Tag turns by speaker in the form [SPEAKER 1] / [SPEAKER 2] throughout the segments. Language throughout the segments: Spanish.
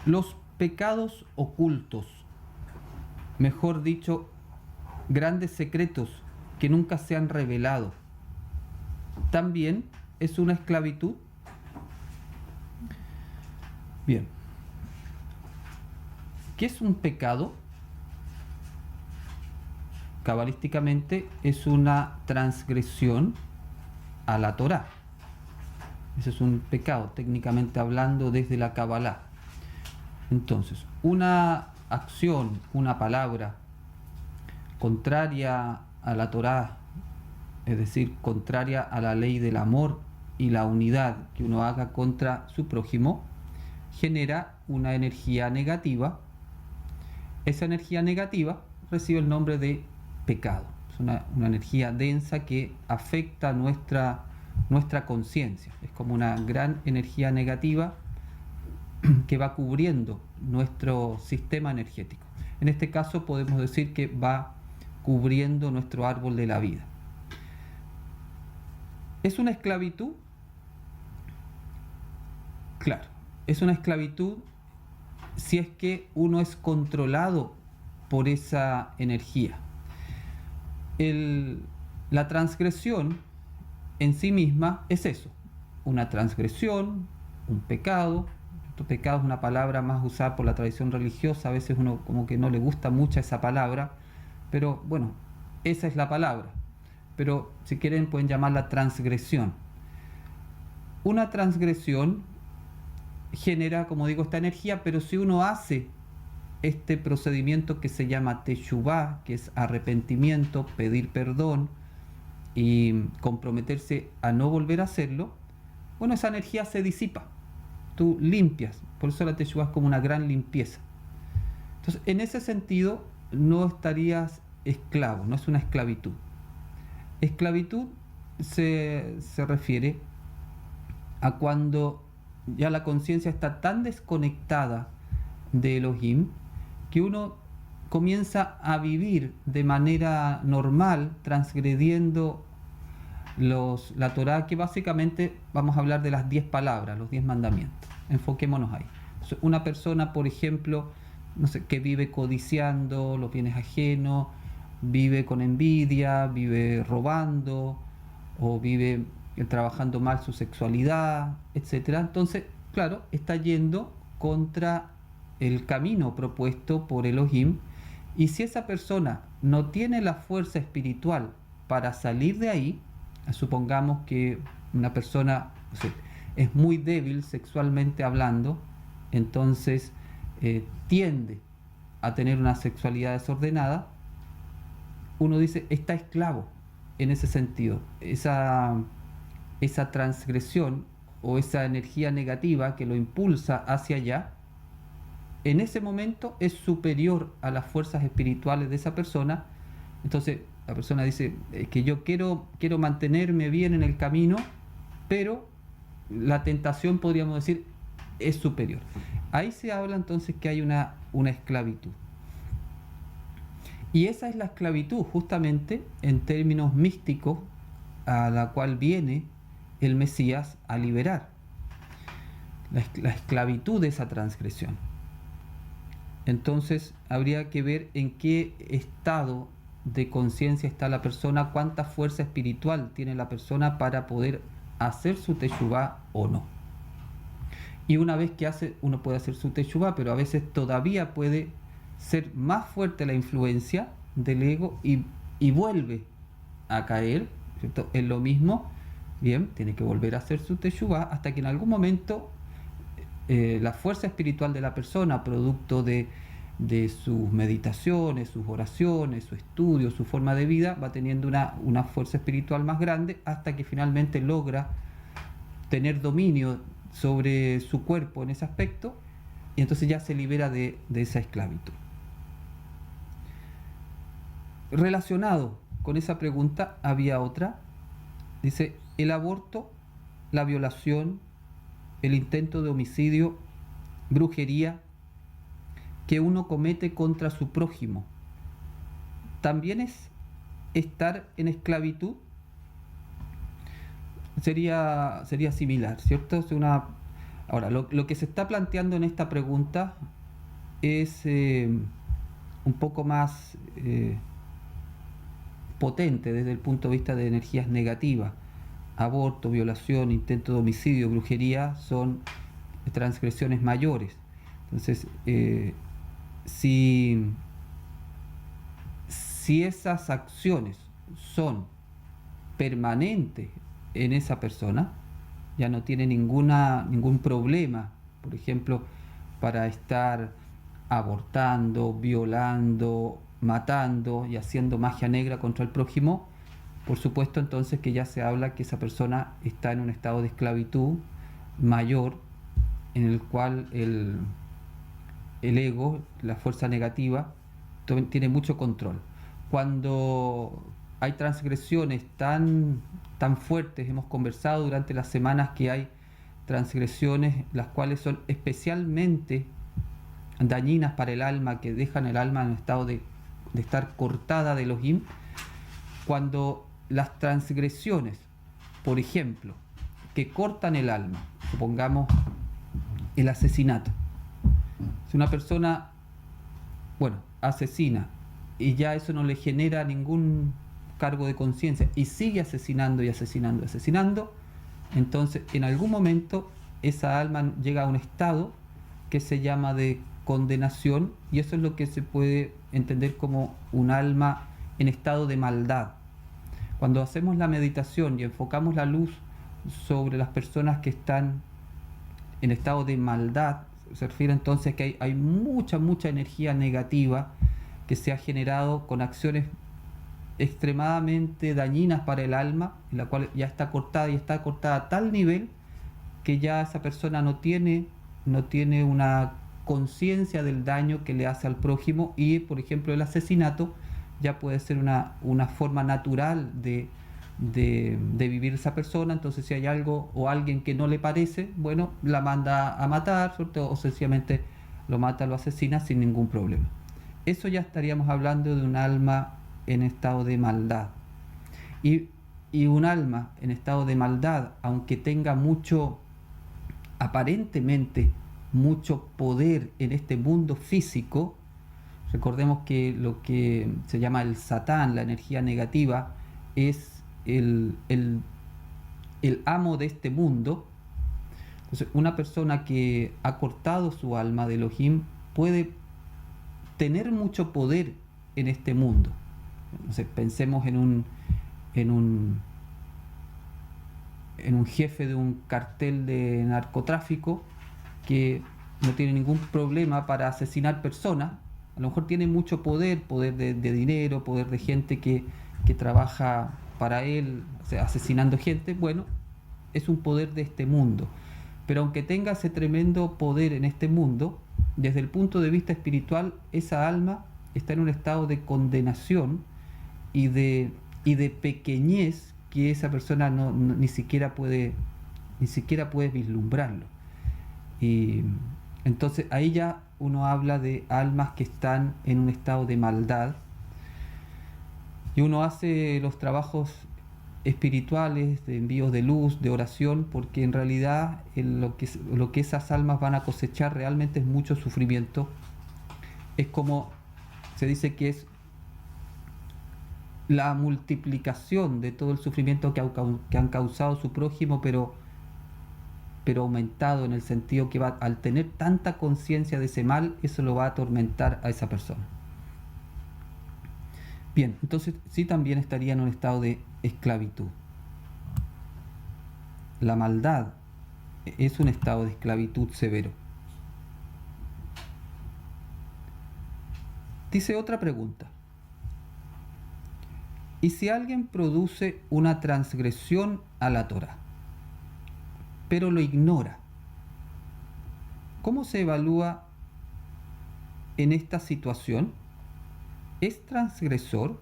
[SPEAKER 1] Los pecados ocultos, mejor dicho, grandes secretos que nunca se han revelado, ¿también es una esclavitud? Bien. ¿Qué es un pecado? Cabalísticamente es una transgresión a la Torá. Ese es un pecado, técnicamente hablando, desde la Cabalá. Entonces, una acción, una palabra contraria a la Torá, es decir, contraria a la ley del amor y la unidad que uno haga contra su prójimo, genera una energía negativa. Esa energía negativa recibe el nombre de pecado. Es una energía densa que afecta nuestra conciencia. Es como una gran energía negativa que va cubriendo nuestro sistema energético. En este caso podemos decir que va cubriendo nuestro árbol de la vida. ¿Es una esclavitud? Claro, es una esclavitud si es que uno es controlado por esa energía. La transgresión en sí misma es eso, una transgresión, un pecado. Pecado es una palabra más usada por la tradición religiosa, a veces uno como que no le gusta mucho esa palabra, pero bueno, esa es la palabra. Pero si quieren pueden llamarla transgresión. Una transgresión genera, como digo, esta energía, pero si uno hace este procedimiento que se llama teshuvá, que es arrepentimiento, pedir perdón y comprometerse a no volver a hacerlo, bueno, esa energía se disipa. Tú limpias, por eso la teshuvá es como una gran limpieza. Entonces, en ese sentido, no estarías esclavo, no es una esclavitud. Esclavitud se refiere a cuando ya la conciencia está tan desconectada de Elohim que uno comienza a vivir de manera normal, transgrediendo la Torá, que básicamente vamos a hablar de las 10 palabras, los 10 mandamientos. Enfoquémonos ahí. Una persona, por ejemplo, no sé, que vive codiciando los bienes ajenos, vive con envidia, vive robando, o vive trabajando mal su sexualidad, etc. Entonces, claro, está yendo contra el camino propuesto por Elohim, y si esa persona no tiene la fuerza espiritual para salir de ahí, supongamos que una persona, no sé, es muy débil sexualmente hablando, entonces tiende a tener una sexualidad desordenada, uno dice, está esclavo en ese sentido. Esa transgresión o esa energía negativa que lo impulsa hacia allá, en ese momento es superior a las fuerzas espirituales de esa persona. Entonces la persona dice que yo quiero mantenerme bien en el camino, pero la tentación, podríamos decir, es superior. Ahí se habla entonces que hay una esclavitud. Y esa es la esclavitud, justamente en términos místicos, a la cual viene el Mesías a liberar. La esclavitud de esa transgresión. Entonces habría que ver en qué estado de conciencia está la persona, cuánta fuerza espiritual tiene la persona para poder hacer su teshuvá o no. Y una vez que uno puede hacer su teshuvá, pero a veces todavía puede ser más fuerte la influencia del ego y vuelve a caer, ¿cierto?, en lo mismo. Bien, tiene que volver a hacer su teshuvá hasta que en algún momento la fuerza espiritual de la persona, producto de sus meditaciones, sus oraciones, su estudio, su forma de vida, va teniendo una fuerza espiritual más grande hasta que finalmente logra tener dominio sobre su cuerpo en ese aspecto, y entonces ya se libera de esa esclavitud. Relacionado con esa pregunta había otra. Dice, el aborto, la violación, el intento de homicidio, brujería que uno comete contra su prójimo, ¿también es estar en esclavitud? Sería similar, ¿cierto? Es Ahora, lo que se está planteando en esta pregunta es un poco más potente desde el punto de vista de energías negativas. Aborto, violación, intento de homicidio, brujería son transgresiones mayores. Entonces, si esas acciones son permanentes en esa persona, ya no tiene ningún problema, por ejemplo, para estar abortando, violando, matando y haciendo magia negra contra el prójimo, por supuesto entonces que ya se habla que esa persona está en un estado de esclavitud mayor, en el cual el ego, la fuerza negativa, tiene mucho control. Cuando hay transgresiones tan fuertes, hemos conversado durante las semanas que hay transgresiones las cuales son especialmente dañinas para el alma, que dejan el alma en un estado de estar cortada de Elohim. Cuando las transgresiones, por ejemplo, que cortan el alma, supongamos el asesinato, si una persona, asesina y ya eso no le genera ningún cargo de conciencia y sigue asesinando y asesinando y asesinando, entonces en algún momento esa alma llega a un estado que se llama de condenación, y eso es lo que se puede entender como un alma en estado de maldad. Cuando hacemos la meditación y enfocamos la luz sobre las personas que están en estado de maldad, se refiere entonces a que hay mucha energía negativa que se ha generado con acciones extremadamente dañinas para el alma, en la cual ya está cortada y está cortada a tal nivel que ya esa persona no tiene una conciencia del daño que le hace al prójimo, y por ejemplo el asesinato ya puede ser una forma natural de vivir esa persona. Entonces si hay algo o alguien que no le parece, bueno, la manda a matar, ¿cierto? O sencillamente lo mata, lo asesina sin ningún problema. Eso ya estaríamos hablando de un alma en estado de maldad. Y un alma en estado de maldad, aunque tenga aparentemente mucho poder en este mundo físico, recordemos que lo que se llama el Satán, la energía negativa, es el amo de este mundo. Entonces, una persona que ha cortado su alma de Elohim puede tener mucho poder en este mundo. Entonces, pensemos en un jefe de un cartel de narcotráfico que no tiene ningún problema para asesinar personas. A lo mejor tiene mucho poder de dinero, poder de gente que trabaja para él, o sea, asesinando gente. Bueno, es un poder de este mundo. Pero aunque tenga ese tremendo poder en este mundo, desde el punto de vista espiritual, esa alma está en un estado de condenación y de pequeñez, que esa persona ni siquiera puede vislumbrarlo. Y entonces ahí ya uno habla de almas que están en un estado de maldad, y uno hace los trabajos espirituales, de envíos de luz, de oración, porque en realidad lo que esas almas van a cosechar realmente es mucho sufrimiento. Es como se dice que es la multiplicación de todo el sufrimiento que han causado su prójimo, pero aumentado, en el sentido que al tener tanta conciencia de ese mal, eso lo va a atormentar a esa persona. Bien, entonces sí, también estaría en un estado de esclavitud. La maldad es un estado de esclavitud severo. Dice otra pregunta: ¿y si alguien produce una transgresión a la Torá, pero lo ignora? ¿Cómo se evalúa en esta situación? ¿Es transgresor?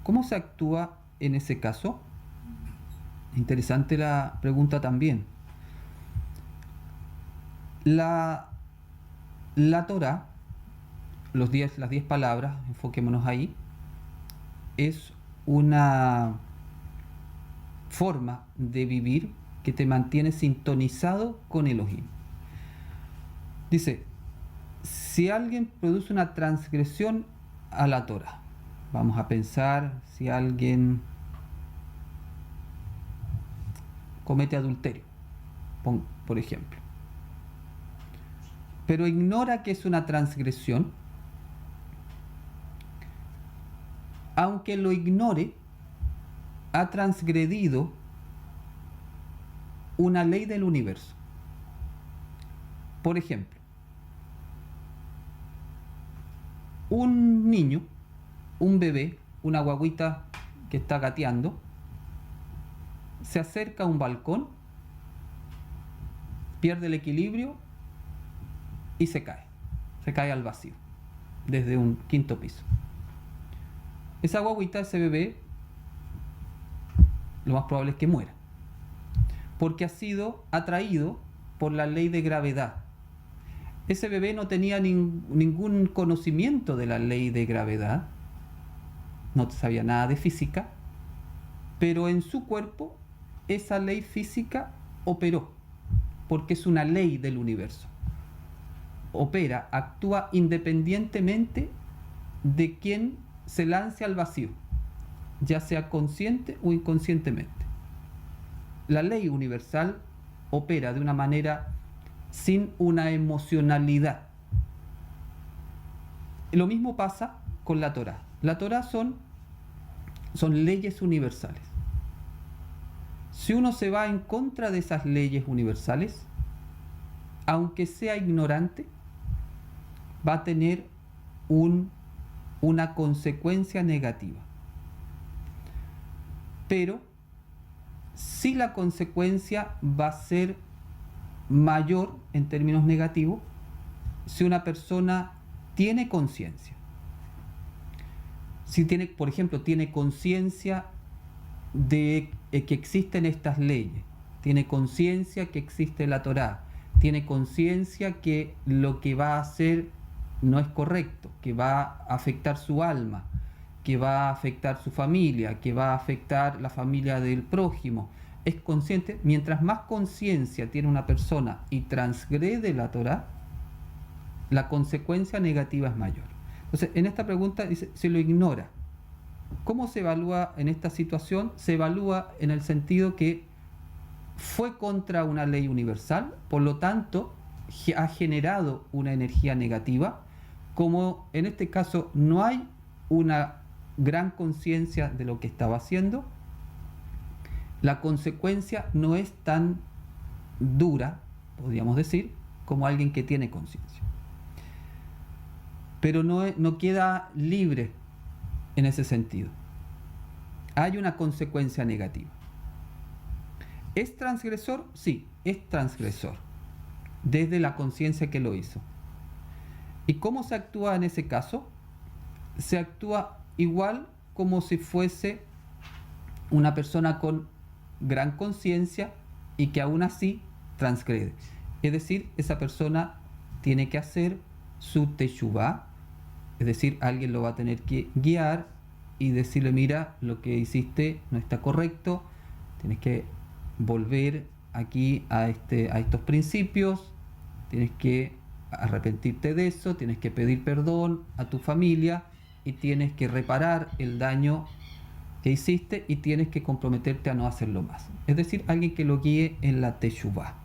[SPEAKER 1] ¿Cómo se actúa en ese caso? Interesante la pregunta también. La Torá, las 10 palabras, enfoquémonos ahí, es una forma de vivir que te mantiene sintonizado con Elohim. Dice, si alguien produce una transgresión a la Torah, vamos a pensar si alguien comete adulterio, por ejemplo, pero ignora que es una transgresión, aunque lo ignore, ha transgredido una ley del universo. Por ejemplo, un niño, un bebé, una guaguita que está gateando, se acerca a un balcón, pierde el equilibrio y se cae al vacío, desde un quinto piso. Esa guaguita, ese bebé, lo más probable es que muera, porque ha sido atraído por la ley de gravedad. Ese bebé no tenía ningún conocimiento de la ley de gravedad, no sabía nada de física, pero en su cuerpo esa ley física operó, porque es una ley del universo. Opera, actúa independientemente de quien se lance al vacío, ya sea consciente o inconscientemente. La ley universal opera de una manera sin una emocionalidad. Lo mismo pasa con la Torá. La Torá son leyes universales. Si uno se va en contra de esas leyes universales, aunque sea ignorante, va a tener una consecuencia negativa. Pero si la consecuencia va a ser mayor en términos negativos si una persona tiene conciencia. Si tiene, por ejemplo, tiene conciencia de que existen estas leyes, tiene conciencia que existe la Torá, tiene conciencia que lo que va a hacer no es correcto, que va a afectar su alma, que va a afectar su familia, que va a afectar la familia del prójimo, es consciente. Mientras más conciencia tiene una persona y transgrede la Torá, la consecuencia negativa es mayor. Entonces, en esta pregunta dice, se lo ignora. ¿Cómo se evalúa en esta situación? Se evalúa en el sentido que fue contra una ley universal, por lo tanto, ha generado una energía negativa. Como en este caso no hay una gran conciencia de lo que estaba haciendo, la consecuencia no es tan dura, podríamos decir, como alguien que tiene conciencia. Pero no queda libre en ese sentido. Hay una consecuencia negativa. ¿Es transgresor? Sí, es transgresor, desde la conciencia que lo hizo. ¿Y cómo se actúa en ese caso? Se actúa igual como si fuese una persona con gran conciencia y que aún así transgrede. Es decir, esa persona tiene que hacer su teshuvá, es decir, alguien lo va a tener que guiar y decirle, mira, lo que hiciste no está correcto, tienes que volver aquí a estos principios, tienes que arrepentirte de eso, tienes que pedir perdón a tu familia y tienes que reparar el daño que hiciste y tienes que comprometerte a no hacerlo más. Es decir, alguien que lo guíe en la teshuvá.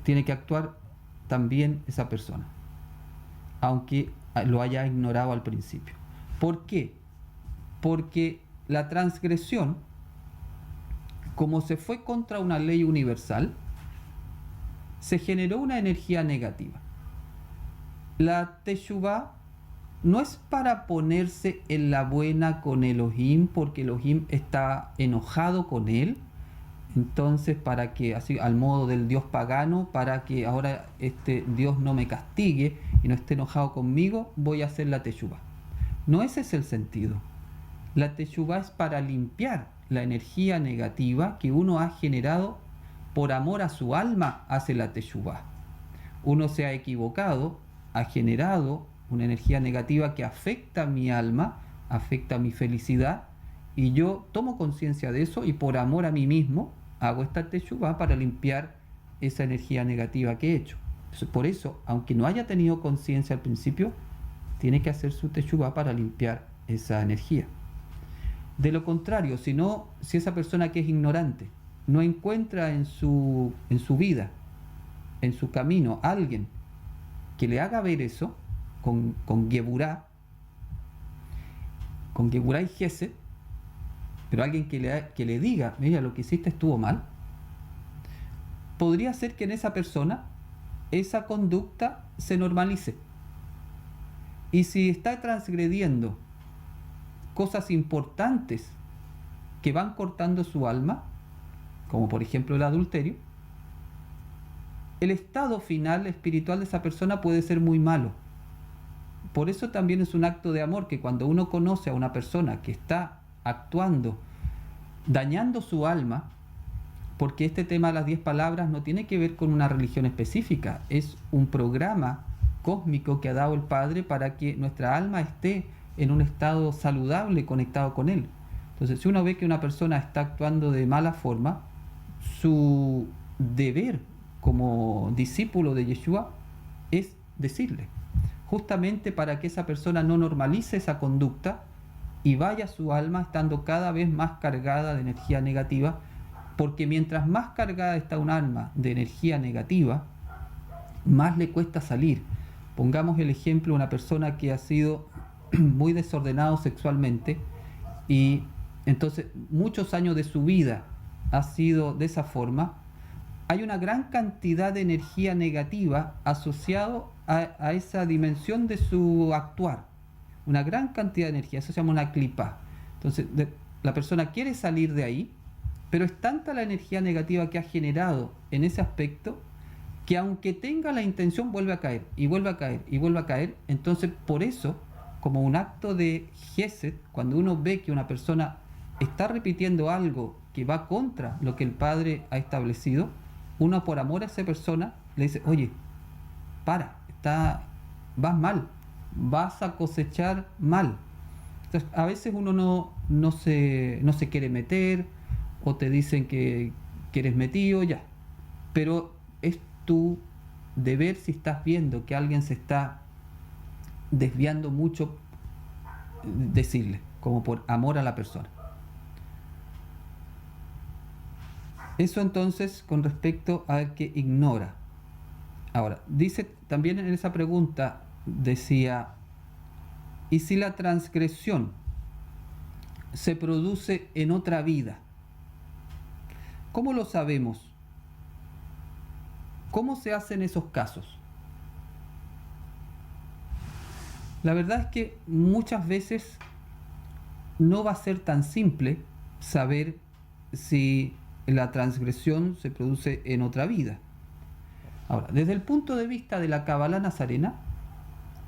[SPEAKER 1] Tiene que actuar también esa persona, aunque lo haya ignorado al principio. ¿Por qué? Porque la transgresión, como se fue contra una ley universal, se generó una energía negativa. La teshuvá no es para ponerse en la buena con Elohim, porque Elohim está enojado con él. Entonces, para que, así al modo del Dios pagano, para que ahora Dios no me castigue y no esté enojado conmigo, voy a hacer la teshuvá. No ese es el sentido. La teshuvá es para limpiar la energía negativa que uno ha generado por amor a su alma, hace la teshuvá. Uno se ha equivocado, ha generado una energía negativa que afecta a mi alma, afecta a mi felicidad, y yo tomo conciencia de eso y por amor a mí mismo hago esta teshuvá para limpiar esa energía negativa que he hecho. Entonces, por eso, aunque no haya tenido conciencia al principio, tiene que hacer su teshuvá para limpiar esa energía. De lo contrario, si esa persona que es ignorante no encuentra en su vida, en su camino, alguien que le haga ver eso, con Geburá y Gesed, pero alguien que le diga, mira, lo que hiciste estuvo mal, podría ser que en esa persona esa conducta se normalice. Y si está transgrediendo cosas importantes que van cortando su alma, como por ejemplo el adulterio, el estado final espiritual de esa persona puede ser muy malo. Por eso también es un acto de amor que cuando uno conoce a una persona que está actuando, dañando su alma, porque este tema de las 10 palabras no tiene que ver con una religión específica, es un programa cósmico que ha dado el Padre para que nuestra alma esté en un estado saludable, conectado con Él. Entonces, si uno ve que una persona está actuando de mala forma, su deber como discípulo de Yeshua es decirle, justamente para que esa persona no normalice esa conducta y vaya su alma estando cada vez más cargada de energía negativa, porque mientras más cargada está un alma de energía negativa, más le cuesta salir. Pongamos el ejemplo de una persona que ha sido muy desordenado sexualmente y entonces muchos años de su vida ha sido de esa forma. Hay una gran cantidad de energía negativa asociado a esa dimensión de su actuar, una gran cantidad de energía, eso se llama una clipa. Entonces la persona quiere salir de ahí, pero es tanta la energía negativa que ha generado en ese aspecto que aunque tenga la intención vuelve a caer y vuelve a caer y vuelve a caer. Entonces por eso, como un acto de Gesed, cuando uno ve que una persona está repitiendo algo que va contra lo que el Padre ha establecido, uno por amor a esa persona le dice, oye, vas mal, vas a cosechar mal. Entonces, a veces uno no se quiere meter, o te dicen que eres metido, ya. Pero es tu deber, si estás viendo que alguien se está desviando mucho, decirle, como por amor a la persona. Eso entonces con respecto al que ignora. Ahora, dice también en esa pregunta, decía, ¿y si la transgresión se produce en otra vida? ¿Cómo lo sabemos? ¿Cómo se hacen esos casos? La verdad es que muchas veces no va a ser tan simple saber si la transgresión se produce en otra vida. Ahora, desde el punto de vista de la Kabbalah nazarena,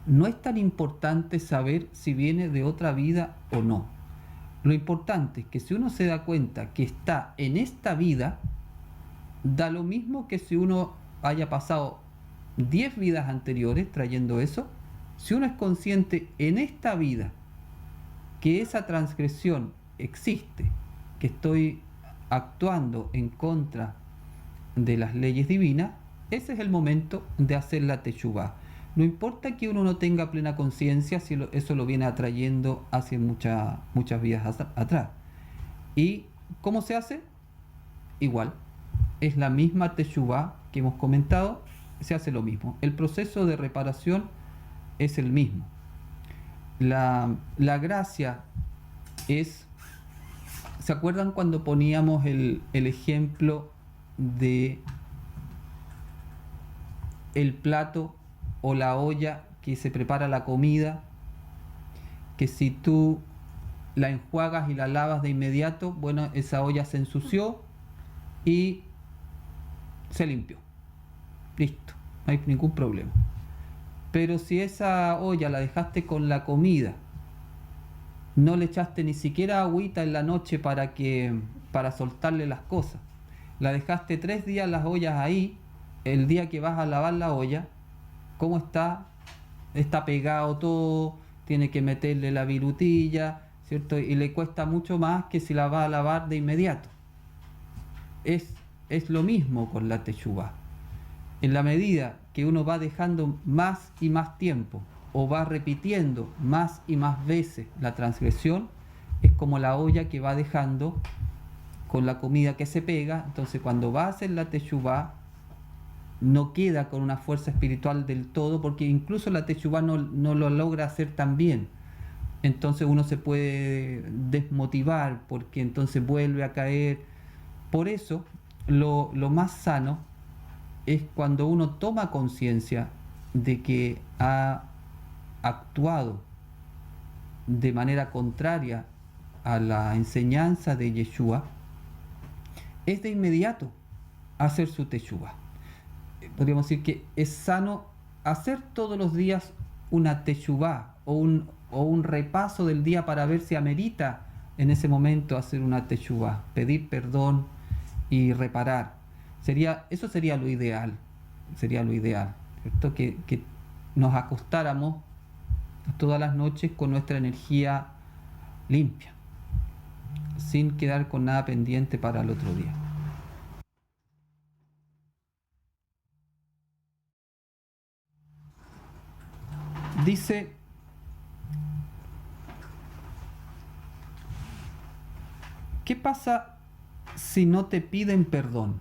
[SPEAKER 1] no es tan importante saber si viene de otra vida o no. Lo importante es que si uno se da cuenta que está en esta vida, da lo mismo que si uno haya pasado 10 vidas anteriores trayendo eso. Si uno es consciente en esta vida que esa transgresión existe, que estoy actuando en contra de las leyes divinas, ese es el momento de hacer la teshuvá. No importa que uno no tenga plena conciencia si eso lo viene atrayendo hace muchas vidas atrás. ¿Y cómo se hace? Igual, es la misma teshuvá que hemos comentado, se hace lo mismo. El proceso de reparación es el mismo. La gracia es, ¿se acuerdan cuando poníamos el ejemplo de el plato o la olla que se prepara la comida, que si tú la enjuagas y la lavas de inmediato, bueno, esa olla se ensució y se limpió, listo, no hay ningún problema. Pero si esa olla la dejaste con la comida, no le echaste ni siquiera agüita en la noche para soltarle las cosas, la dejaste 3 días las ollas ahí, el día que vas a lavar la olla, ¿cómo está? Está pegado todo, tiene que meterle la virutilla, ¿cierto? Y le cuesta mucho más que si la va a lavar de inmediato. es lo mismo con la teshuvá. En la medida que uno va dejando más y más tiempo o va repitiendo más y más veces la transgresión, es como la olla que va dejando con la comida que se pega. Entonces cuando va a hacer la teshuvá no queda con una fuerza espiritual del todo, porque incluso la teshuvá no lo logra hacer tan bien. Entonces uno se puede desmotivar porque entonces vuelve a caer. Por eso lo más sano es cuando uno toma conciencia de que ha actuado de manera contraria a la enseñanza de Yeshua, es de inmediato hacer su teshuvá. Podríamos decir que es sano hacer todos los días una teshuvá o un repaso del día para ver si amerita en ese momento hacer una teshuvá, pedir perdón y reparar. Eso sería lo ideal, ¿cierto? Que nos acostáramos todas las noches con nuestra energía limpia, sin quedar con nada pendiente para el otro día. Dice: ¿qué pasa si no te piden perdón?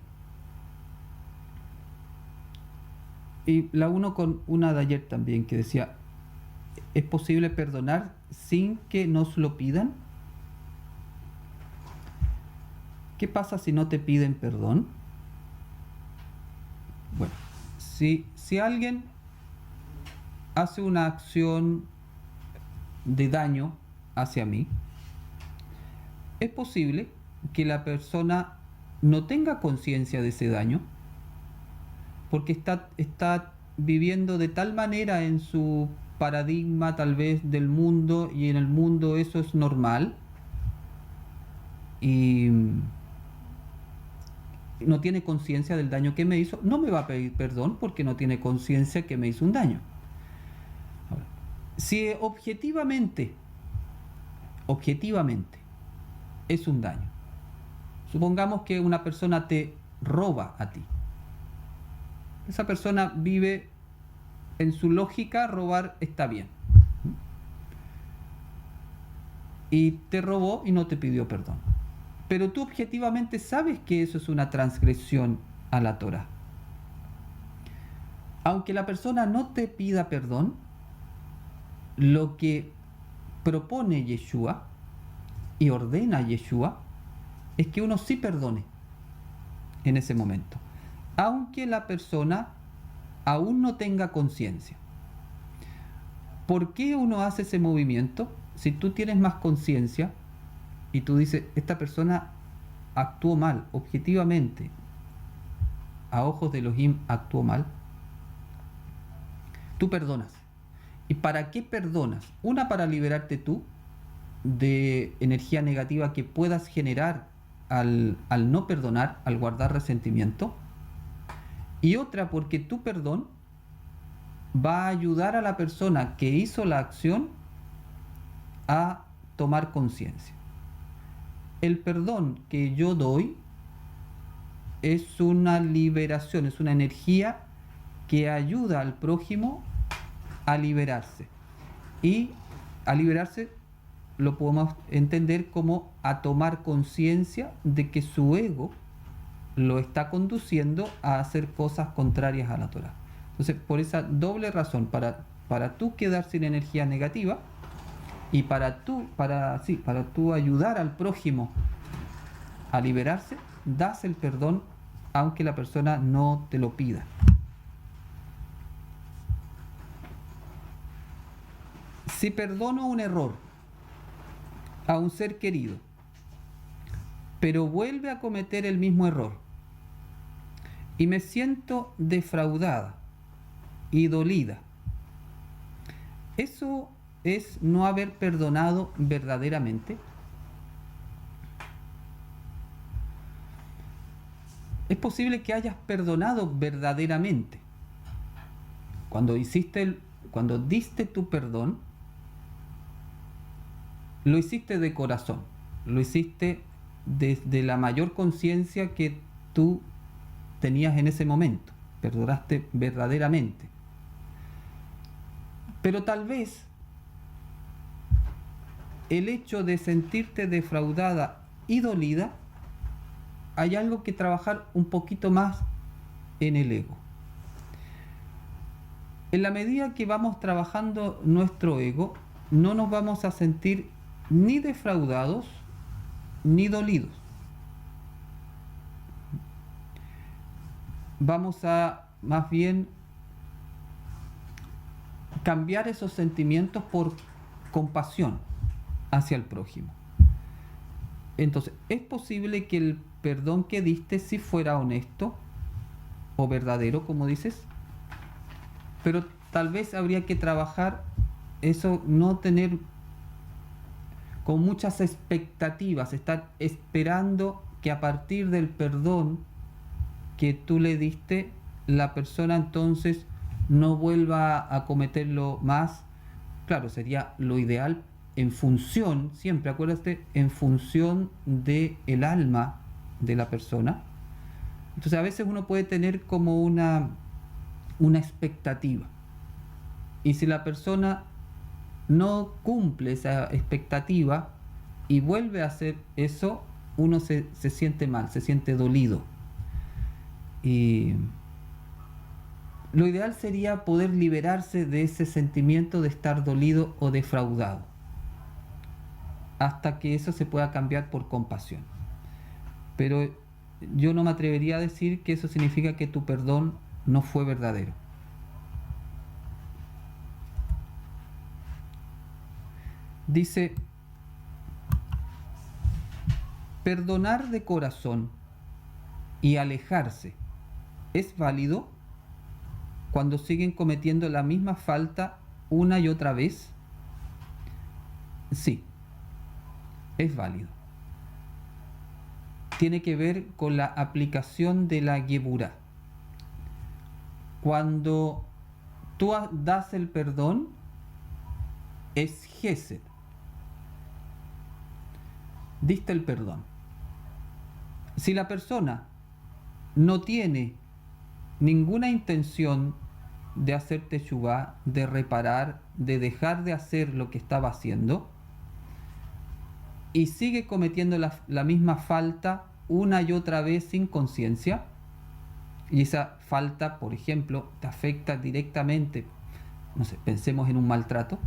[SPEAKER 1] Y la uno con una de ayer también que decía: ¿es posible perdonar sin que nos lo pidan? ¿Qué pasa si no te piden perdón? Bueno, si alguien hace una acción de daño hacia mí, es posible que la persona no tenga conciencia de ese daño, porque está viviendo de tal manera en su paradigma tal vez del mundo, y en el mundo eso es normal, y no tiene conciencia del daño que me hizo. No me va a pedir perdón porque no tiene conciencia que me hizo un daño. Ahora, si objetivamente es un daño, supongamos que una persona te roba a ti. Esa persona vive en su lógica, robar está bien, y te robó y no te pidió perdón, pero tú objetivamente sabes que eso es una transgresión a la Torá. Aunque la persona no te pida perdón, lo que propone Yeshua y ordena Yeshua es que uno sí perdone en ese momento, aunque la persona aún no tenga conciencia. ¿Por qué uno hace ese movimiento? Si tú tienes más conciencia y tú dices: esta persona actuó mal, objetivamente, a ojos de Elohim actuó mal, tú perdonas. ¿Y para qué perdonas? Una, para liberarte tú de energía negativa que puedas generar al no perdonar, al guardar resentimiento. Y otra, porque tu perdón va a ayudar a la persona que hizo la acción a tomar conciencia. El perdón que yo doy es una liberación, es una energía que ayuda al prójimo a liberarse. Y a liberarse lo podemos entender como a tomar conciencia de que su ego lo está conduciendo a hacer cosas contrarias a la Torá. Entonces, por esa doble razón, para tú quedar sin energía negativa, y para tú ayudar al prójimo a liberarse, das el perdón aunque la persona no te lo pida. Si perdono un error a un ser querido, pero vuelve a cometer el mismo error, y me siento defraudada y dolida, ¿eso es no haber perdonado verdaderamente? Es posible que hayas perdonado verdaderamente. Cuando diste tu perdón, lo hiciste de corazón, lo hiciste desde la mayor conciencia que tú tenías en ese momento, perdonaste verdaderamente. Pero tal vez el hecho de sentirte defraudada y dolida, hay algo que trabajar un poquito más en el ego. En la medida que vamos trabajando nuestro ego, no nos vamos a sentir ni defraudados ni dolidos. Vamos a más bien cambiar esos sentimientos por compasión hacia el prójimo. Entonces, es posible que el perdón que diste sí fuera honesto o verdadero, como dices, pero tal vez habría que trabajar eso, no tener con muchas expectativas, estar esperando que a partir del perdón que tú le diste, la persona entonces no vuelva a cometerlo más. Claro, sería lo ideal en función, siempre acuérdate, en función del alma de la persona. Entonces a veces uno puede tener como una expectativa, y si la persona no cumple esa expectativa y vuelve a hacer eso, uno se siente mal, se siente dolido. Y lo ideal sería poder liberarse de ese sentimiento de estar dolido o defraudado, hasta que eso se pueda cambiar por compasión. Pero yo no me atrevería a decir que eso significa que tu perdón no fue verdadero. Dice, perdonar de corazón y alejarse es válido cuando siguen cometiendo la misma falta una y otra vez. Sí, es válido. Tiene que ver con la aplicación de la Geburá. Cuando tú das el perdón, es Gesed. Diste el perdón. Si la persona no tiene ninguna intención de hacer teshuvá, de reparar, de dejar de hacer lo que estaba haciendo, y sigue cometiendo la misma falta una y otra vez sin conciencia, y esa falta, por ejemplo, te afecta directamente, no sé, pensemos en un maltrato,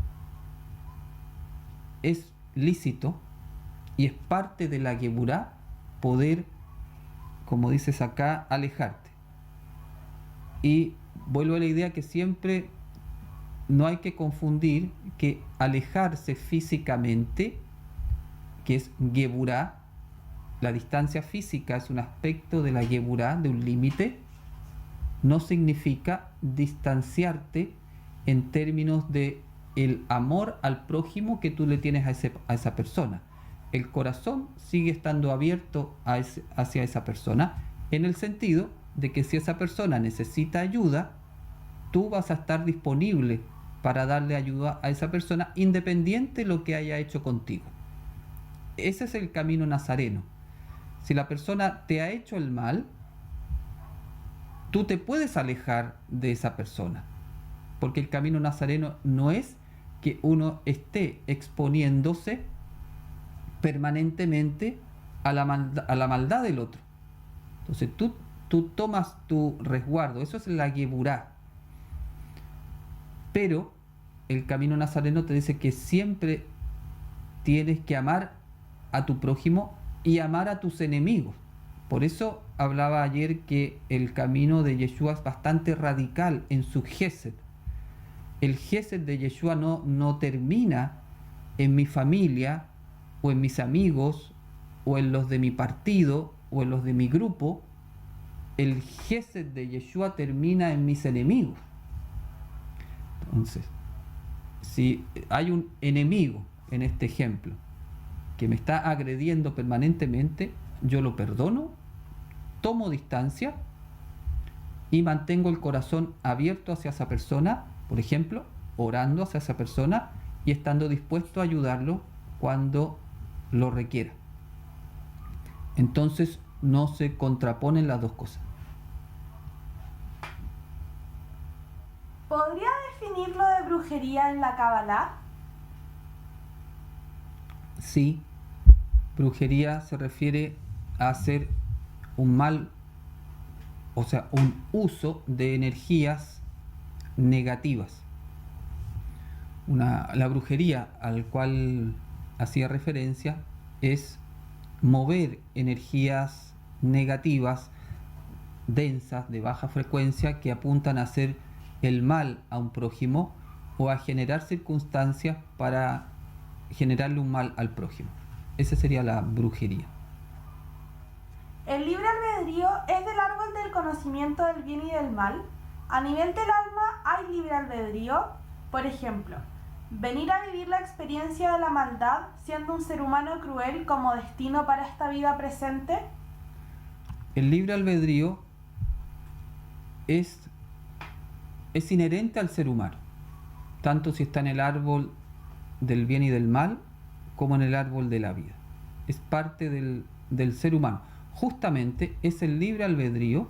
[SPEAKER 1] es lícito y es parte de la Geburá poder, como dices acá, alejarte. Y vuelvo a la idea que siempre no hay que confundir que alejarse físicamente, que es Geburá, la distancia física es un aspecto de la Geburá, de un límite, no significa distanciarte en términos de el amor al prójimo que tú le tienes a esa persona. El corazón sigue estando abierto hacia esa persona, en el sentido de que si esa persona necesita ayuda, tú vas a estar disponible para darle ayuda a esa persona, independiente de lo que haya hecho contigo. Ese es el camino nazareno. Si la persona te ha hecho el mal, tú te puedes alejar de esa persona, porque el camino nazareno no es que uno esté exponiéndose permanentemente a la maldad del otro. Entonces tú tomas tu resguardo, eso es la Geburá. Pero el camino nazareno te dice que siempre tienes que amar a tu prójimo y amar a tus enemigos. Por eso hablaba ayer que el camino de Yeshua es bastante radical en su Gesed. El Gesed de Yeshua no termina en mi familia o en mis amigos o en los de mi partido o en los de mi grupo. El Gesed de Yeshua termina en mis enemigos. Entonces, si hay un enemigo en este ejemplo que me está agrediendo permanentemente, yo lo perdono, tomo distancia y mantengo el corazón abierto hacia esa persona, por ejemplo, orando hacia esa persona y estando dispuesto a ayudarlo cuando lo requiera. Entonces, no se contraponen las dos cosas.
[SPEAKER 2] ¿Podría definir lo de brujería en la Kabbalah?
[SPEAKER 1] Sí, brujería se refiere a hacer un mal, o sea, un uso de energías negativas. La brujería al cual hacía referencia es mover energías negativas, densas, de baja frecuencia, que apuntan a hacer el mal a un prójimo o a generar circunstancias para generarle un mal al prójimo. Esa sería la brujería.
[SPEAKER 2] ¿El libre albedrío es del árbol del conocimiento del bien y del mal? A nivel del alma, ¿hay libre albedrío? Por ejemplo, venir a vivir la experiencia de la maldad siendo un ser humano cruel como destino para esta vida presente.
[SPEAKER 1] El libre albedrío es inherente al ser humano, tanto si está en el árbol del bien y del mal como en el árbol de la vida. Es parte del ser humano. Justamente es el libre albedrío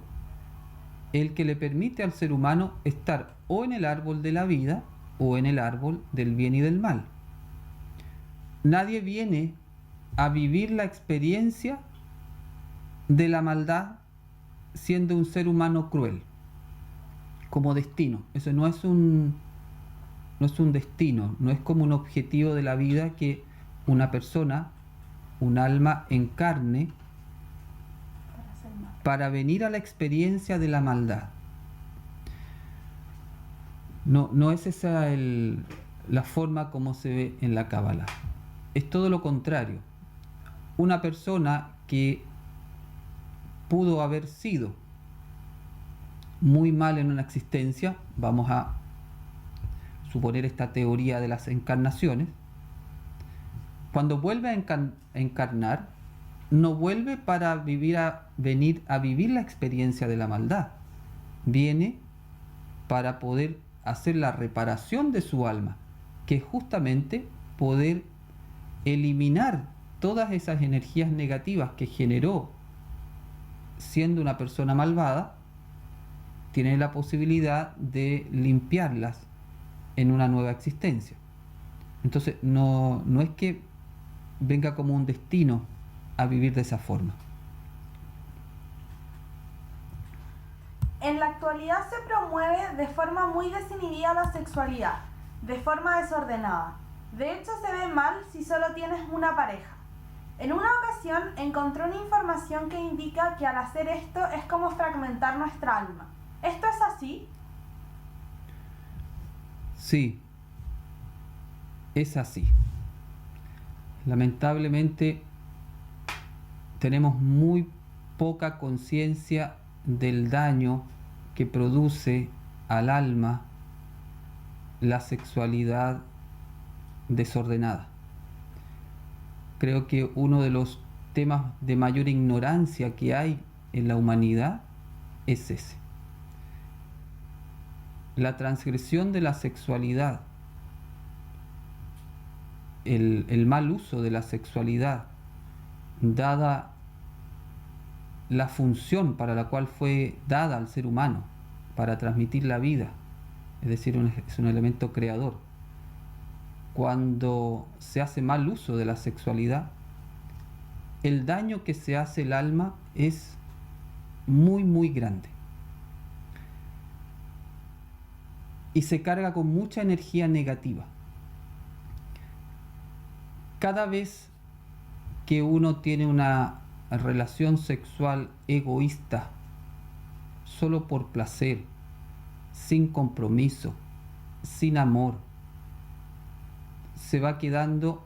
[SPEAKER 1] el que le permite al ser humano estar o en el árbol de la vida o en el árbol del bien y del mal. Nadie viene a vivir la experiencia de la maldad siendo un ser humano cruel como destino. Eso no es un destino, no es como un objetivo de la vida que una persona, un alma, encarne para venir a la experiencia de la maldad. No es esa la forma como se ve en la Cábala. Es todo lo contrario. Una persona que pudo haber sido muy mal en una existencia, vamos a suponer esta teoría de las encarnaciones, cuando vuelve a encarnar, no vuelve para venir a vivir la experiencia de la maldad. Viene para poder hacer la reparación de su alma, que es justamente poder eliminar todas esas energías negativas que generó siendo una persona malvada. Tiene la posibilidad de limpiarlas en una nueva existencia. Entonces no es que venga como un destino a vivir de esa forma.
[SPEAKER 2] En la actualidad se promueve de forma muy desinhibida la sexualidad, de forma desordenada. De hecho, se ve mal si solo tienes una pareja. En una ocasión encontré una información que indica que al hacer esto es como fragmentar nuestra alma. ¿Esto es así?
[SPEAKER 1] Sí, es así. Lamentablemente tenemos muy poca conciencia del daño que produce al alma la sexualidad desordenada. Creo que uno de los temas de mayor ignorancia que hay en la humanidad es ese. La transgresión de la sexualidad, el mal uso de la sexualidad, dada la función para la cual fue dada al ser humano, para transmitir la vida, es decir, es un elemento creador. Cuando se hace mal uso de la sexualidad, el daño que se hace al alma es muy, muy grande. Y se carga con mucha energía negativa. Cada vez que uno tiene una relación sexual egoísta, solo por placer, sin compromiso, sin amor, se va quedando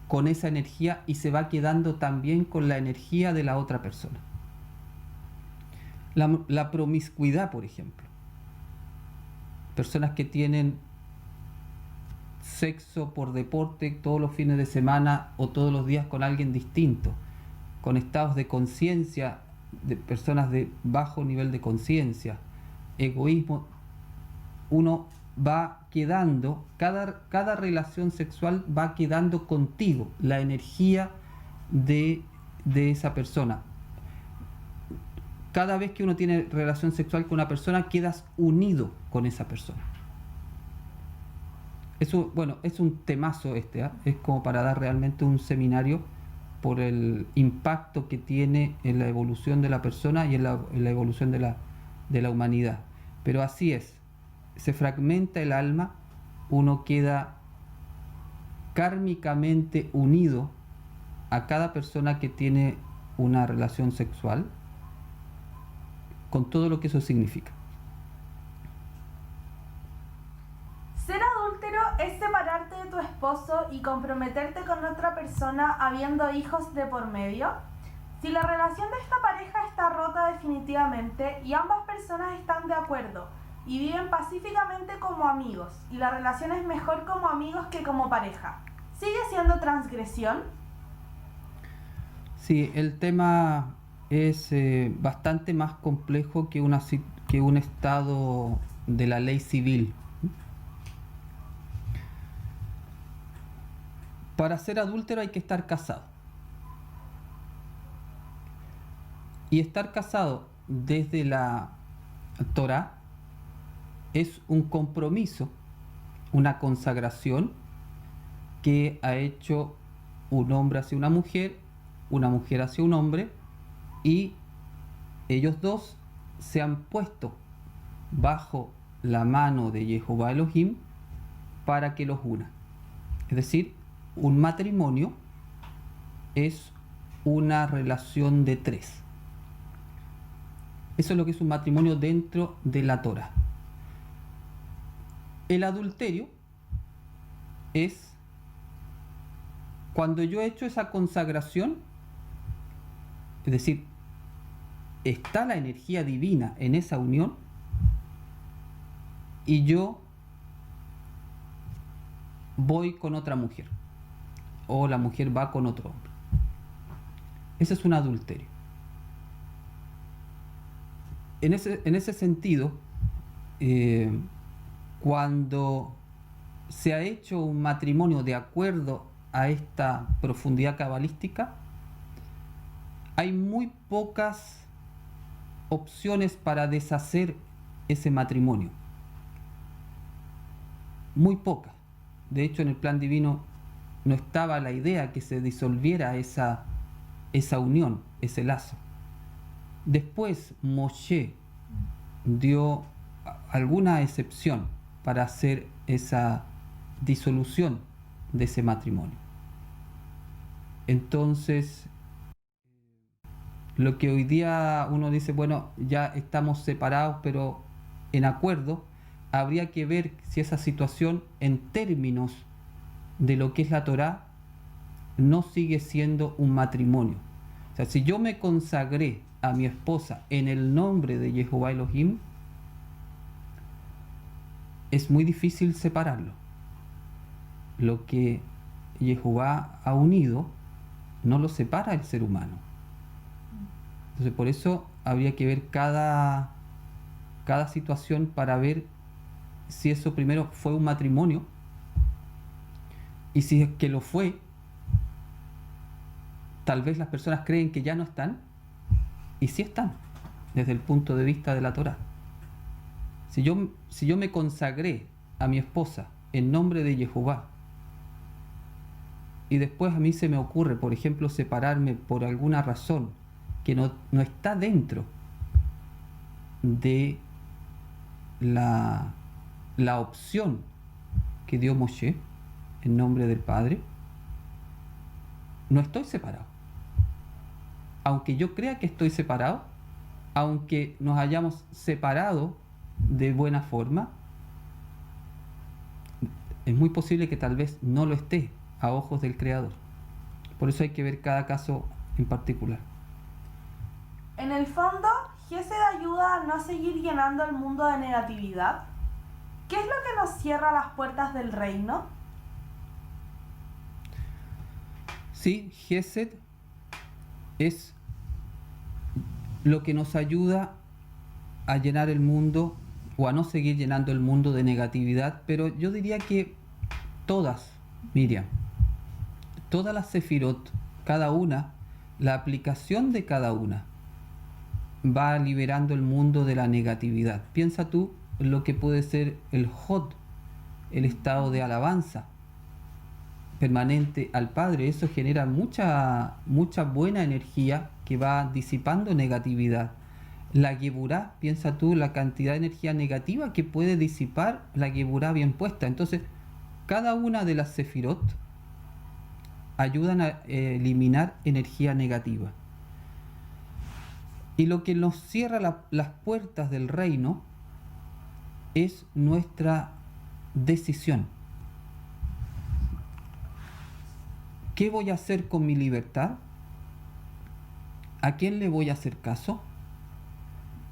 [SPEAKER 1] con esa energía y se va quedando también con la energía de la otra persona. La promiscuidad, por ejemplo. Personas que tienen sexo por deporte todos los fines de semana o todos los días con alguien distinto, con estados de conciencia de personas de bajo nivel de conciencia, egoísmo. Uno va quedando, cada relación sexual va quedando contigo la energía de de esa persona. Cada vez que uno tiene relación sexual con una persona, quedas unido con esa persona. Eso, bueno, es un temazo este, ¿eh? Es como para dar realmente un seminario por el impacto que tiene en la evolución de la persona y en la evolución de la humanidad. Pero así es, se fragmenta el alma, uno queda kármicamente unido a cada persona que tiene una relación sexual, con todo lo que eso significa.
[SPEAKER 2] Ser adúltero es separarte de tu esposo y comprometerte con otra persona habiendo hijos de por medio. Si la relación de esta pareja está rota definitivamente y ambas personas están de acuerdo y viven pacíficamente como amigos y la relación es mejor como amigos que como pareja, ¿sigue siendo transgresión?
[SPEAKER 1] Sí, el tema es bastante más complejo que un estado de la ley civil. Para ser adúltero hay que estar casado. Y estar casado desde la Torá es un compromiso, una consagración que ha hecho un hombre hacia una mujer hacia un hombre, y ellos dos se han puesto bajo la mano de Jehová Elohim para que los una. Es decir, un matrimonio es una relación de tres. Eso es lo que es un matrimonio dentro de la Torá. El adulterio es cuando yo he hecho esa consagración, es decir, está la energía divina en esa unión y yo voy con otra mujer o la mujer va con otro hombre. Ese es un adulterio. En ese sentido, cuando se ha hecho un matrimonio de acuerdo a esta profundidad cabalística, hay muy pocas opciones para deshacer ese matrimonio. Muy pocas. De hecho, en el plan divino no estaba la idea que se disolviera esa unión, ese lazo. Después Moshe dio alguna excepción para hacer esa disolución de ese matrimonio. Entonces, lo que hoy día uno dice, bueno, ya estamos separados, pero en acuerdo, habría que ver si esa situación en términos de lo que es la Torá no sigue siendo un matrimonio. O sea, si yo me consagré a mi esposa en el nombre de Jehová Elohim, es muy difícil separarlo. Lo que Jehová ha unido no lo separa el ser humano. Entonces, por eso habría que ver cada situación para ver si eso primero fue un matrimonio, y si es que lo fue, tal vez las personas creen que ya no están, y sí están, desde el punto de vista de la Torá. Si yo me consagré a mi esposa en nombre de Jehová, y después a mí se me ocurre, por ejemplo, separarme por alguna razón que no está dentro de la opción que dio Moshe en nombre del Padre, no estoy separado. Aunque yo crea que estoy separado, aunque nos hayamos separado de buena forma, es muy posible que tal vez no lo esté a ojos del Creador. Por eso hay que ver cada caso en particular.
[SPEAKER 2] En el fondo, Gesed ayuda a no seguir llenando el mundo de negatividad. ¿Qué es lo que nos cierra las puertas del reino?
[SPEAKER 1] Sí, Gesed es lo que nos ayuda a llenar el mundo o a no seguir llenando el mundo de negatividad, pero yo diría que todas, Miriam, todas las sefirot, cada una la aplicación de cada una va liberando el mundo de la negatividad. Piensa tú en lo que puede ser el Hod, el estado de alabanza permanente al Padre. Eso genera mucha buena energía que va disipando negatividad. La Geburá, piensa tú la cantidad de energía negativa que puede disipar la Geburá bien puesta. Entonces, cada una de las Sefirot ayudan a eliminar energía negativa. Y lo que nos cierra las puertas del reino es nuestra decisión. ¿Qué voy a hacer con mi libertad? ¿A quién le voy a hacer caso?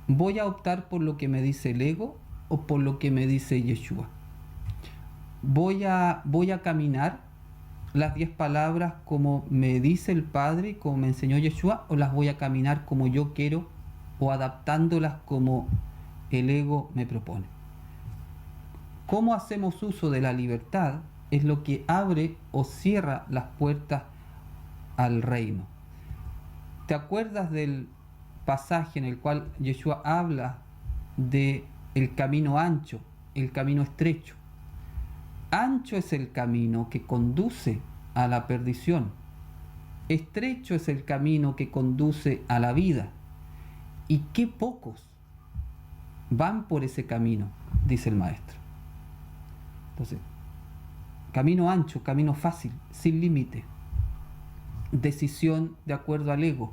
[SPEAKER 1] ¿Voy a optar por lo que me dice el ego o por lo que me dice Yeshua? ¿Voy a caminar las 10 palabras como me dice el Padre, como me enseñó Yeshua, o las voy a caminar como yo quiero o adaptándolas como el ego me propone? ¿Cómo hacemos uso de la libertad? Es lo que abre o cierra las puertas al reino. ¿Te acuerdas del pasaje en el cual Yeshua habla de el camino ancho, el camino estrecho? Ancho es el camino que conduce a la perdición. Estrecho es el camino que conduce a la vida. Y qué pocos van por ese camino, dice el maestro. Entonces, camino ancho, camino fácil, sin límite. Decisión de acuerdo al ego,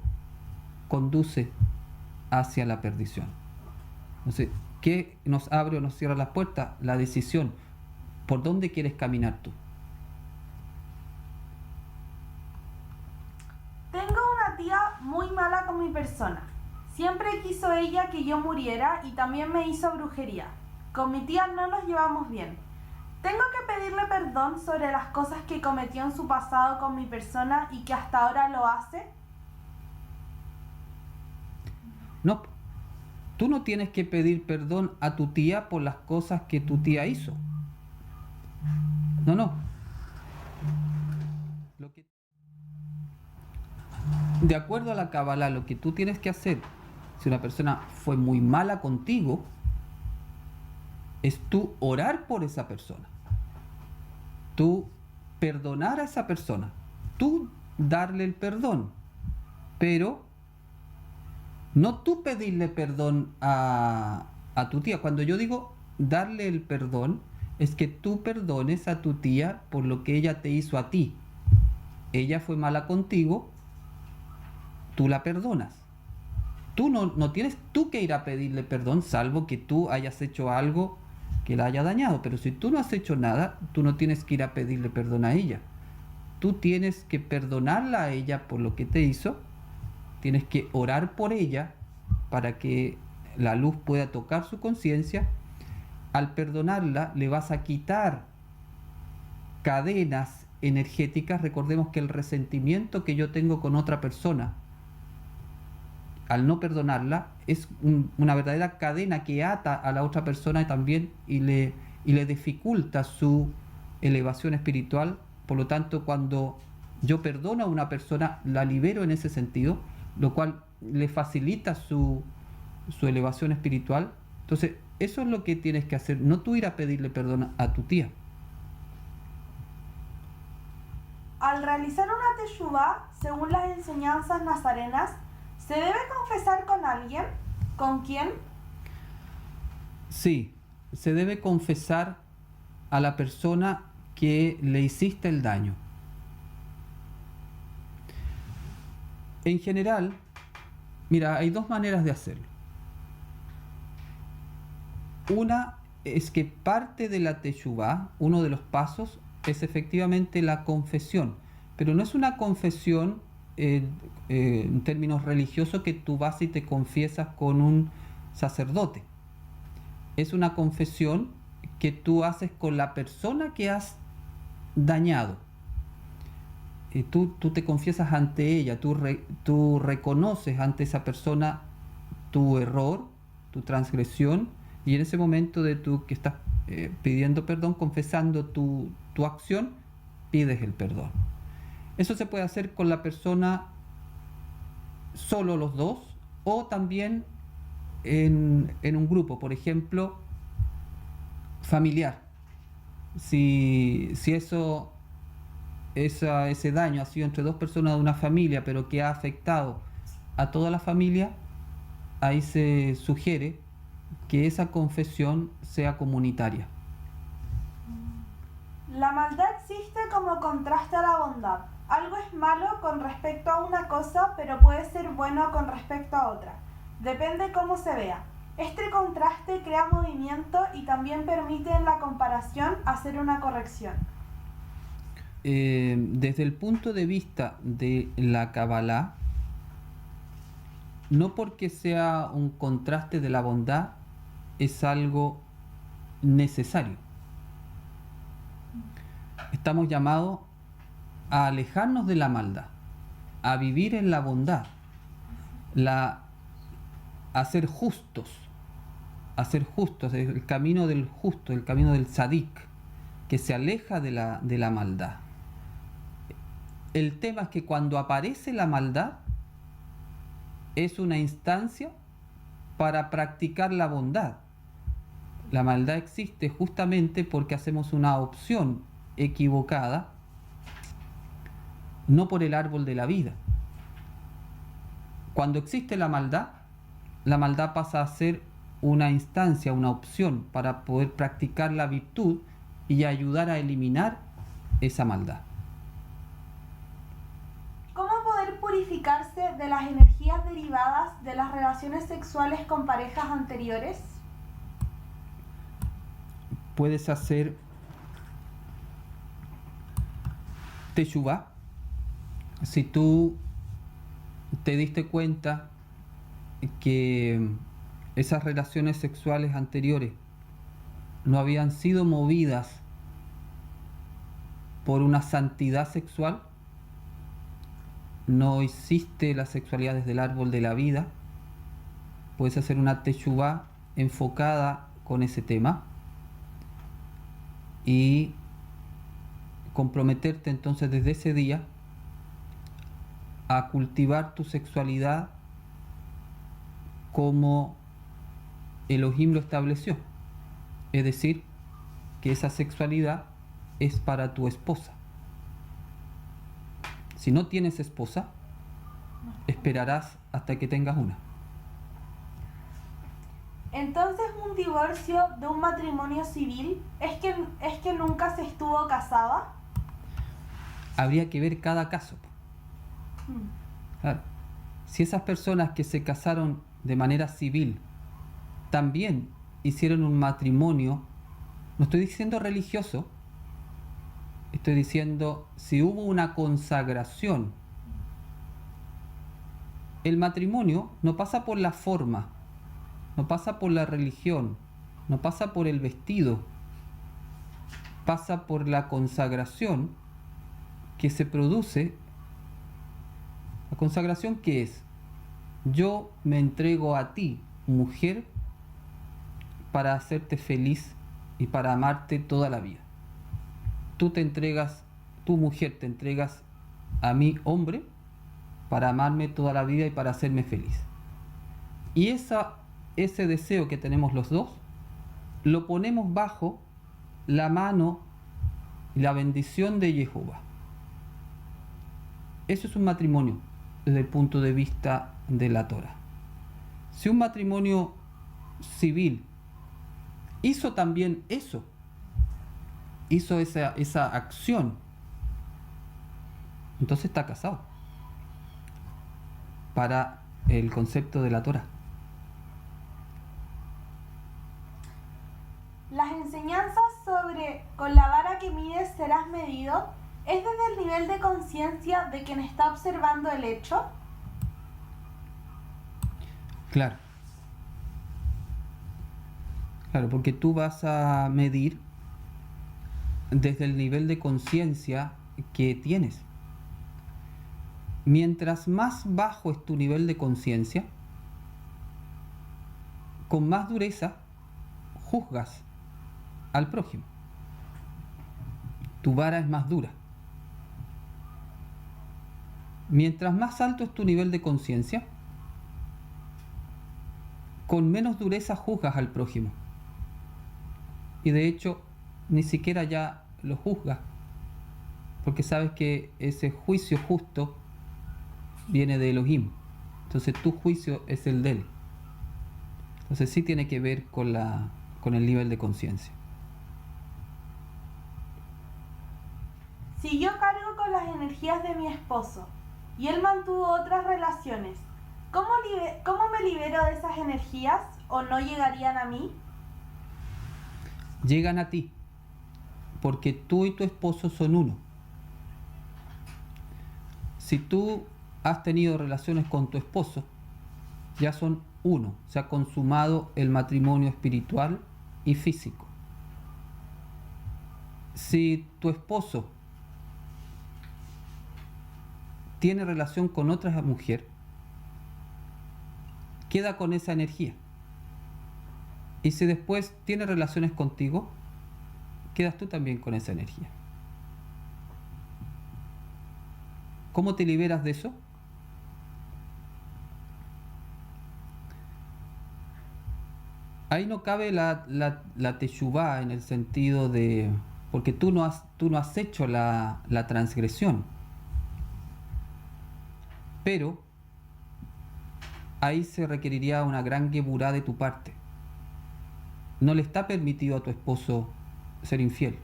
[SPEAKER 1] conduce hacia la perdición. Entonces, ¿qué nos abre o nos cierra las puertas? La decisión. ¿Por dónde quieres caminar tú?
[SPEAKER 2] Tengo una tía muy mala con mi persona. Siempre quiso ella que yo muriera y también me hizo brujería. Con mi tía no nos llevamos bien. ¿Tengo que pedirle perdón sobre las cosas que cometió en su pasado con mi persona y que hasta ahora lo hace?
[SPEAKER 1] No, tú no tienes que pedir perdón a tu tía por las cosas que tu tía hizo. No. De acuerdo a la Kabbalah, lo que tú tienes que hacer, si una persona fue muy mala contigo, es tú orar por esa persona. Tú perdonar a esa persona. Tú darle el perdón. Pero no tú pedirle perdón a tu tía. Cuando yo digo darle el perdón, es que tú perdones a tu tía por lo que ella te hizo a ti. Ella fue mala contigo, tú la perdonas. Tú no tienes tú que ir a pedirle perdón, salvo que tú hayas hecho algo que la haya dañado. Pero si tú no has hecho nada, tú no tienes que ir a pedirle perdón a ella. Tú tienes que perdonarla a ella por lo que te hizo. Tienes que orar por ella para que la luz pueda tocar su conciencia. Al perdonarla, le vas a quitar cadenas energéticas. Recordemos que el resentimiento que yo tengo con otra persona, al no perdonarla, es una verdadera cadena que ata a la otra persona también y le dificulta su elevación espiritual. Por lo tanto, cuando yo perdono a una persona, la libero en ese sentido, lo cual le facilita su elevación espiritual. Entonces, eso es lo que tienes que hacer, no tú ir a pedirle perdón a tu tía.
[SPEAKER 2] Al realizar una teshuvá, según las enseñanzas nazarenas, ¿se debe confesar con alguien? ¿Con quién?
[SPEAKER 1] Sí, se debe confesar a la persona que le hiciste el daño. En general, mira, hay dos maneras de hacerlo. Una es que parte de la teshuvá, uno de los pasos, es efectivamente la confesión, pero no es una confesión en términos religiosos que tú vas y te confiesas con un sacerdote. Es una confesión que tú haces con la persona que has dañado. Tú te confiesas ante ella, tú reconoces ante esa persona tu error, tu transgresión, y en ese momento de tú que estás pidiendo perdón, confesando tu acción, pides el perdón. Eso se puede hacer con la persona solo los dos o también en un grupo, por ejemplo, familiar. Si ese daño ha sido entre dos personas de una familia, pero que ha afectado a toda la familia, ahí se sugiere que esa confesión sea comunitaria.
[SPEAKER 2] La maldad existe como contraste a la bondad. Algo es malo con respecto a una cosa, pero puede ser bueno con respecto a otra. Depende cómo se vea. Este contraste crea movimiento y también permite en la comparación hacer una corrección.
[SPEAKER 1] Desde el punto de vista de la Kabbalah, no porque sea un contraste de la bondad es algo necesario. Estamos llamados a alejarnos de la maldad, a vivir en la bondad, a ser justos, el camino del justo, el camino del tzadik, que se aleja de la maldad. El tema es que cuando aparece la maldad, es una instancia para practicar la bondad. La maldad existe justamente porque hacemos una opción equivocada, no por el árbol de la vida. Cuando existe la maldad pasa a ser una instancia, una opción para poder practicar la virtud y ayudar a eliminar esa maldad.
[SPEAKER 2] ¿Cómo poder purificarse de las energías derivadas de las relaciones sexuales con parejas anteriores?
[SPEAKER 1] Puedes hacer teshuvá. Si tú te diste cuenta que esas relaciones sexuales anteriores no habían sido movidas por una santidad sexual, no hiciste la sexualidad desde el árbol de la vida, puedes hacer una teshuvá enfocada con ese tema y comprometerte entonces desde ese día a cultivar tu sexualidad como Elohim lo estableció, es decir, que esa sexualidad es para tu esposa. Si no tienes esposa, esperarás hasta que tengas una.
[SPEAKER 2] Entonces, un divorcio de un matrimonio civil es que nunca se estuvo casada.
[SPEAKER 1] Habría que ver cada caso. Claro. Si esas personas que se casaron de manera civil también hicieron un matrimonio, no estoy diciendo religioso, estoy diciendo si hubo una consagración. El matrimonio no pasa por la forma, no pasa por la religión, no pasa por el vestido, pasa por la consagración que se produce. La consagración, ¿qué es? Yo me entrego a ti, mujer, para hacerte feliz y para amarte toda la vida. Tu mujer te entregas a mí, hombre, para amarme toda la vida y para hacerme feliz. Y ese deseo que tenemos los dos, lo ponemos bajo la mano y la bendición de Jehová. Eso es un matrimonio desde el punto de vista de la Torah. Si un matrimonio civil hizo también eso, hizo esa acción, entonces está casado para el concepto de la Torah.
[SPEAKER 2] Las enseñanzas sobre con la vara que mides serás medido es desde el nivel de conciencia de quien está observando el hecho.
[SPEAKER 1] Claro, porque tú vas a medir desde el nivel de conciencia que tienes. Mientras más bajo es tu nivel de conciencia, con más dureza juzgas al prójimo. Tu vara es más dura. Mientras más alto es tu nivel de conciencia, con menos dureza juzgas al prójimo. Y de hecho, ni siquiera ya lo juzgas, porque sabes que ese juicio justo viene de Elohim. Entonces tu juicio es el de él. Entonces sí tiene que ver con el nivel de conciencia.
[SPEAKER 2] Si yo cargo con las energías de mi esposo y él mantuvo otras relaciones, ¿cómo me libero de esas energías o no llegarían a mí?
[SPEAKER 1] Llegan a ti, porque tú y tu esposo son uno. Si tú has tenido relaciones con tu esposo, ya son uno, se ha consumado el matrimonio espiritual y físico. Si tu esposo tiene relación con otra mujer, queda con esa energía. Y si después tiene relaciones contigo, quedas tú también con esa energía. ¿Cómo te liberas de eso? Ahí no cabe la teshuvá en el sentido de... porque tú no has hecho la transgresión. Pero ahí se requeriría una gran geburá de tu parte. No le está permitido a tu esposo ser infiel.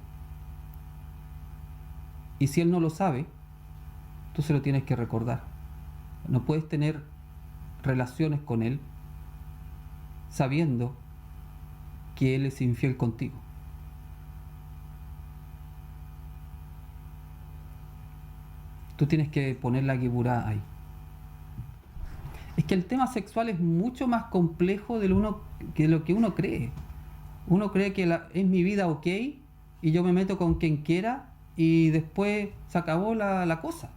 [SPEAKER 1] Y si él no lo sabe, tú se lo tienes que recordar. No puedes tener relaciones con él sabiendo que él es infiel contigo. Tú tienes que poner la geburá ahí. Es que el tema sexual es mucho más complejo de lo que uno cree. Uno cree que es mi vida ok y yo me meto con quien quiera y después se acabó la cosa.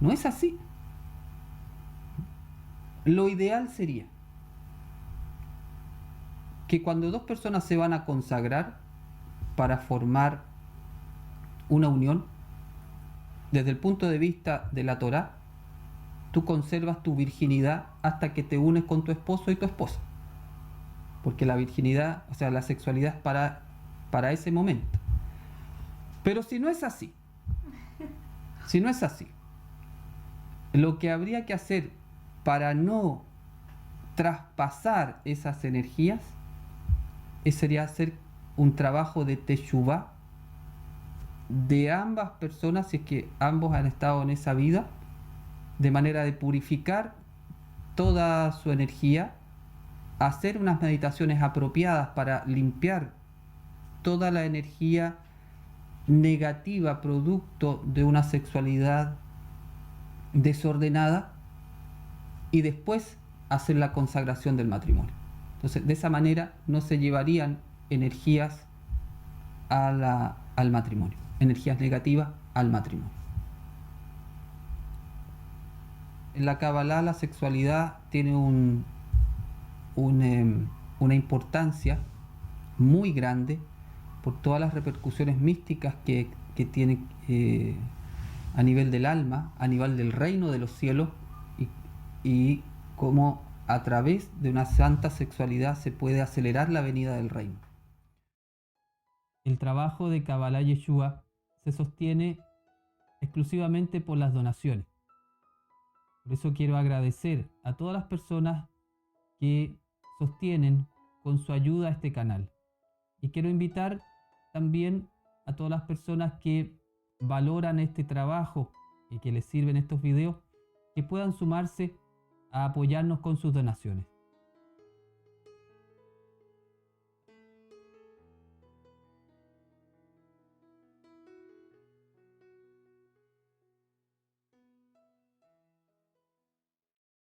[SPEAKER 1] No es así. Lo ideal sería que cuando dos personas se van a consagrar para formar una unión, desde el punto de vista de la Torá, tú conservas tu virginidad hasta que te unes con tu esposo y tu esposa. Porque la virginidad, o sea, la sexualidad es para ese momento. Pero si no es así, lo que habría que hacer para no traspasar esas energías sería hacer un trabajo de teshuvá de ambas personas, si es que ambos han estado en esa vida, de manera de purificar toda su energía, hacer unas meditaciones apropiadas para limpiar toda la energía negativa producto de una sexualidad desordenada y después hacer la consagración del matrimonio. Entonces, de esa manera no se llevarían energías al matrimonio, energías negativas al matrimonio. En la Kabbalah la sexualidad tiene una importancia muy grande por todas las repercusiones místicas que tiene a nivel del alma, a nivel del reino de los cielos y cómo a través de una santa sexualidad se puede acelerar la venida del reino. El trabajo de Kabbalah Yeshua se sostiene exclusivamente por las donaciones. Por eso quiero agradecer a todas las personas que sostienen con su ayuda este canal. Y quiero invitar también a todas las personas que valoran este trabajo y que les sirven estos videos, que puedan sumarse a apoyarnos con sus donaciones.